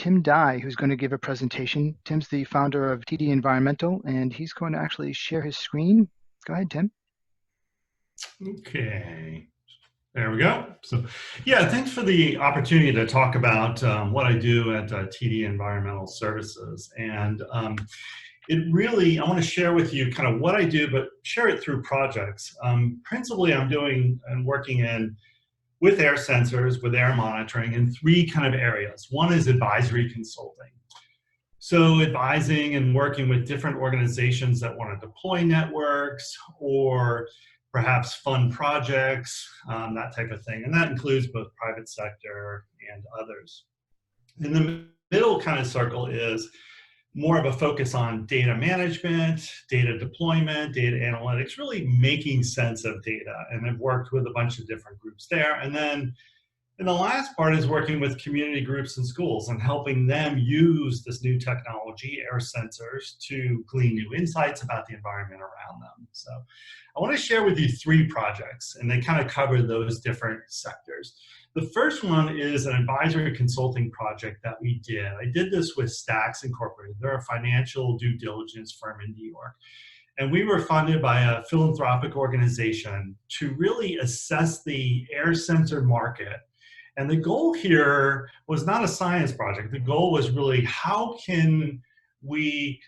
Tim Dye, who's going to give a presentation. Tim's the founder of TD Environmental, and he's going to actually share his screen. Go ahead, Tim. Okay, there we go. So yeah, thanks for the opportunity to talk about what I do at TD Environmental Services. And I want to share with you kind of what I do, but share it through projects. Principally, I'm doing and working with air sensors, with air monitoring in three kind of areas. One is advisory consulting. So advising and working with different organizations that want to deploy networks or perhaps fund projects, that type of thing. And that includes both private sector and others. In the middle kind of circle is more of a focus on data management, data deployment, data analytics, really making sense of data. And I've worked with a bunch of different groups there. And then and the last part is working with community groups and schools and helping them use this new technology, air sensors, to glean new insights about the environment around them. So I want to share with you three projects, and they kind of cover those different sectors. The first one is an advisory consulting project that we did. I did this with Stacks Incorporated. They're a financial due diligence firm in New York. And we were funded by a philanthropic organization to really assess the air sensor market. And the goal here was not a science project. The goal was really, how can we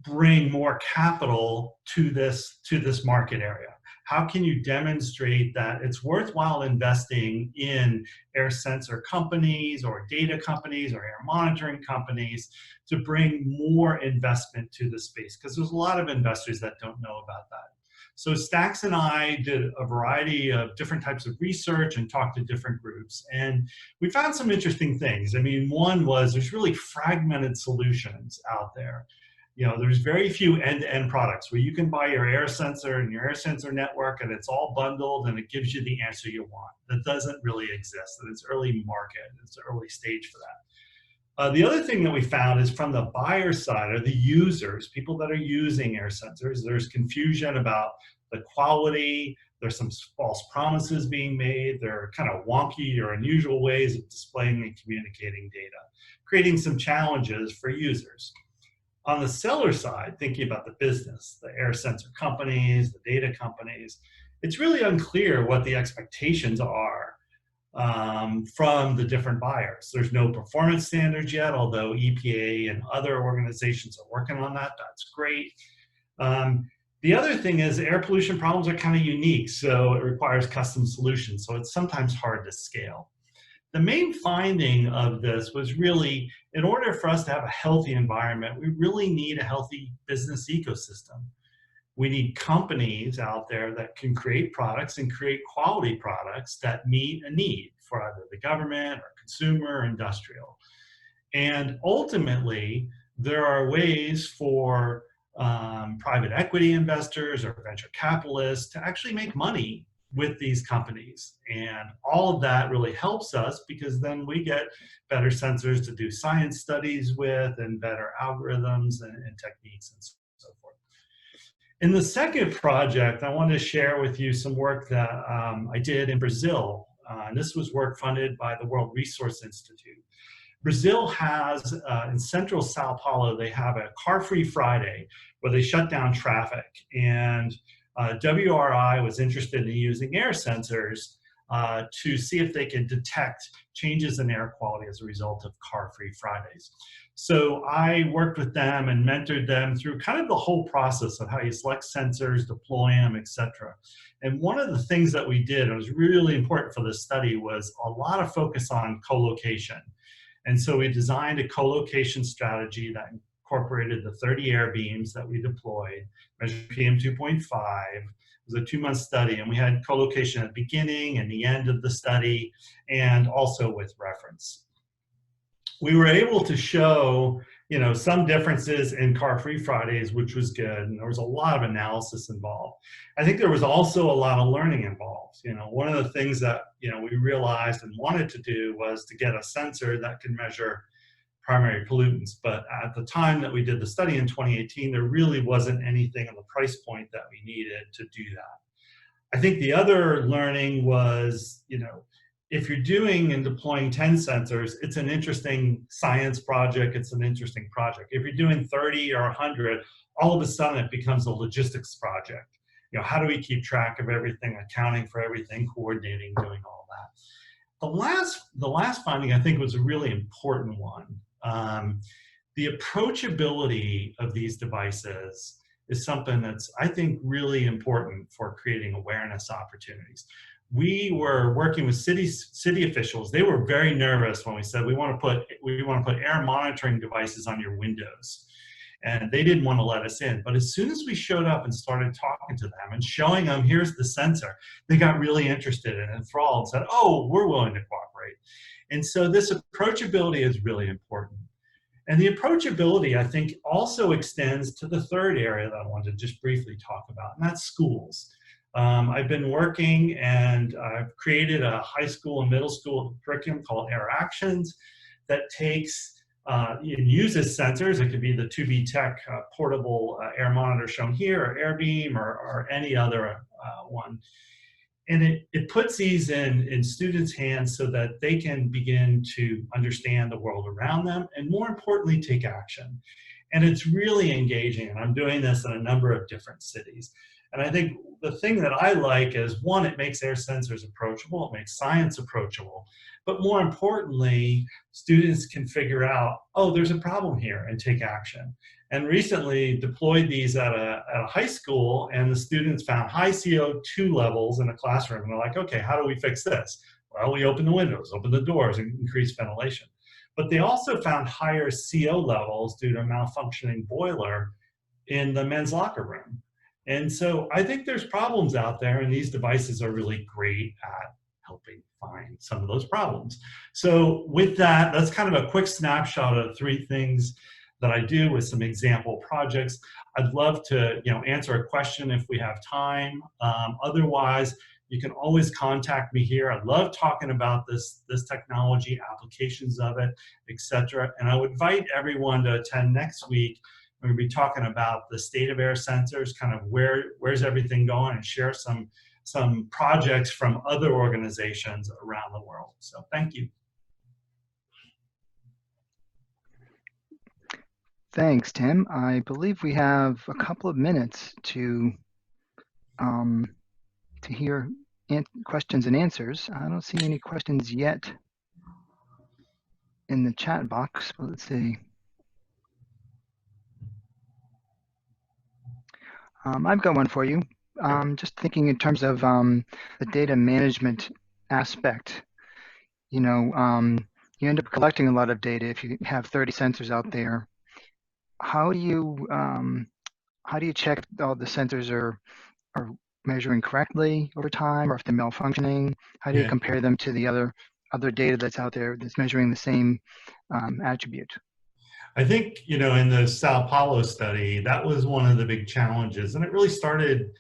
bring more capital to this market area? How can you demonstrate that it's worthwhile investing in air sensor companies or data companies or air monitoring companies to bring more investment to the space? Because there's a lot of investors that don't know about that. So Stacks and I did a variety of different types of research and talked to different groups. And we found some interesting things. I mean, one was there's really fragmented solutions out there. You know, there's very few end-to-end products where you can buy your air sensor and your air sensor network and it's all bundled and it gives you the answer you want. That doesn't really exist. And it's early market. It's an early stage for that. The other thing that we found is from the buyer side, or the users, people that are using air sensors, there's confusion about the quality. There's some false promises being made. There are kind of wonky or unusual ways of displaying and communicating data, creating some challenges for users. On the seller side, thinking about the business, the air sensor companies, the data companies, it's really unclear what the expectations are from the different buyers. There's no performance standards yet, although EPA and other organizations are working on that. That's great. The other thing is air pollution problems are kind of unique, so it requires custom solutions, so it's sometimes hard to scale. The main finding of this was really, in order for us to have a healthy environment, we really need a healthy business ecosystem. We need companies out there that can create products and create quality products that meet a need for either the government or consumer or industrial. And ultimately, there are ways for private equity investors or venture capitalists to actually make money with these companies. And all of that really helps us because then we get better sensors to do science studies with and better algorithms and techniques and so forth. In the second project, I wanted to share with you some work that I did in Brazil. And this was work funded by the World Resource Institute. Brazil has, in central Sao Paulo, they have a car-free Friday where they shut down traffic. And WRI was interested in using air sensors to see if they could detect changes in air quality as a result of car-free Fridays. So I worked with them and mentored them through kind of the whole process of how you select sensors, deploy them, etc. And one of the things that we did, it was really important for this study, was a lot of focus on co-location. And so we designed a co-location strategy that incorporated the 30 air beams that we deployed, measured PM 2.5. It was a 2-month study, and we had co-location at the beginning and the end of the study, and also with reference. We were able to show, you know, some differences in car-free Fridays, which was good, and there was a lot of analysis involved. I think there was also a lot of learning involved. You know, one of the things that, you know, we realized and wanted to do was to get a sensor that can measure primary pollutants. But at the time that we did the study in 2018, there really wasn't anything on the price point that we needed to do that. I think the other learning was, you know, if you're doing and deploying 10 sensors, it's an interesting science project, it's an interesting project. If you're doing 30 or 100, all of a sudden it becomes a logistics project. You know, how do we keep track of everything, accounting for everything, coordinating, doing all that? The last finding I think was a really important one. The approachability of these devices is something that's, I think, really important for creating awareness opportunities. We were working with city officials. They were very nervous when we said we want to put air monitoring devices on your windows, and they didn't want to let us in. But as soon as we showed up and started talking to them and showing them, here's the sensor, they got really interested and enthralled and said, oh, we're willing to cooperate. And so this approachability is really important. And the approachability, I think, also extends to the third area that I wanted to just briefly talk about, and that's schools. I've been working and I've created a high school and middle school curriculum called Air Actions that takes and uses sensors. It could be the 2B Tech portable air monitor shown here, or AirBeam, or any other one. And it puts these in students' hands so that they can begin to understand the world around them and, more importantly, take action. And it's really engaging, and I'm doing this in a number of different cities. And I think the thing that I like is, one, it makes air sensors approachable, it makes science approachable, but more importantly, students can figure out, oh, there's a problem here, and take action. And recently deployed these at a high school, and the students found high CO2 levels in a classroom. And they're like, okay, how do we fix this? Well, we open the windows, open the doors, and increase ventilation. But they also found higher CO levels due to a malfunctioning boiler in the men's locker room. And so I think there's problems out there, and these devices are really great at helping find some of those problems. So with that, that's kind of a quick snapshot of 3 things that I do with some example projects. I'd love to, answer a question if we have time. Otherwise, you can always contact me here. I love talking about this technology, applications of it, etc. And I would invite everyone to attend next week. We're going to be talking about the state of air sensors, kind of where's everything going, and share some projects from other organizations around the world. So thank you. Thanks, Tim. I believe we have a couple of minutes to hear questions and answers. I don't see any questions yet in the chat box, but let's see. I've got one for you. Just thinking in terms of the data management aspect. You end up collecting a lot of data if you have 30 sensors out there. How do you check all the sensors are measuring correctly over time, or if they're malfunctioning? How do you compare them to the other data that's out there that's measuring the same attribute? I think, in the Sao Paulo study, that was one of the big challenges. And it really started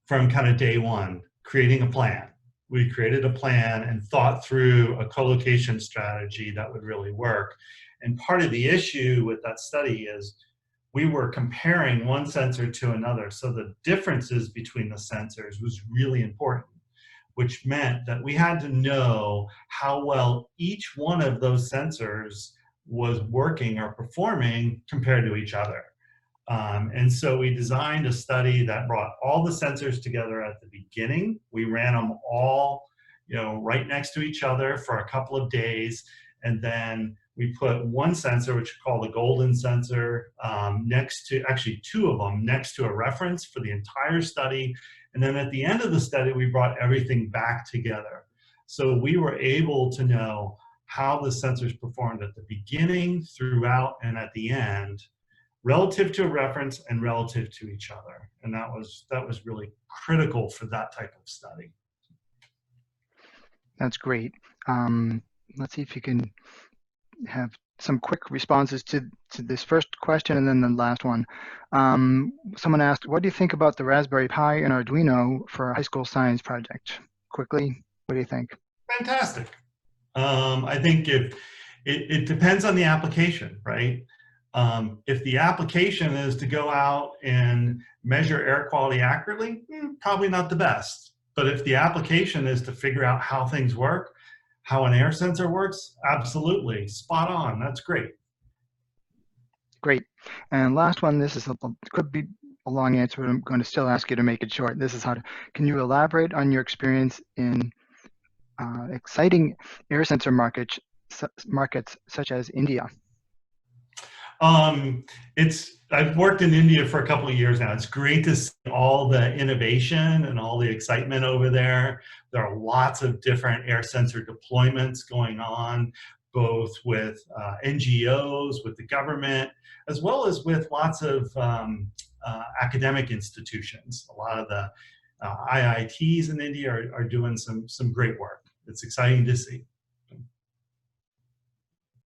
from kind of day one, creating a plan. We created a plan and thought through a co-location strategy that would really work. And part of the issue with that study is we were comparing one sensor to another. So the differences between the sensors was really important, which meant that we had to know how well each one of those sensors was working or performing compared to each other. And so we designed a study that brought all the sensors together at the beginning. We ran them all, right next to each other for a couple of days. And then we put one sensor, which we call the golden sensor, next to, actually 2 of them, next to a reference for the entire study. And then at the end of the study, we brought everything back together. So we were able to know how the sensors performed at the beginning, throughout, and at the end, relative to a reference and relative to each other. And that was really critical for that type of study. That's great. Let's see if you can have some quick responses to this first question and then the last one. Someone asked, what do you think about the Raspberry Pi and Arduino for a high school science project? Quickly, what do you think? Fantastic. I think it depends on the application, right? If the application is to go out and measure air quality accurately, probably not the best. But if the application is to figure out how things work, how an air sensor works? Absolutely, spot on. That's great. Great. And last one, this is could be a long answer, but I'm going to still ask you to make it short. This is can you elaborate on your experience in exciting air sensor markets such as India? Um, I've worked in India for a couple of years now. It's great to see all the innovation and all the excitement over there. There are lots of different air sensor deployments going on, both with NGOs, with the government, as well as with lots of academic institutions. A lot of the IITs in India are doing some great work. It's exciting to see.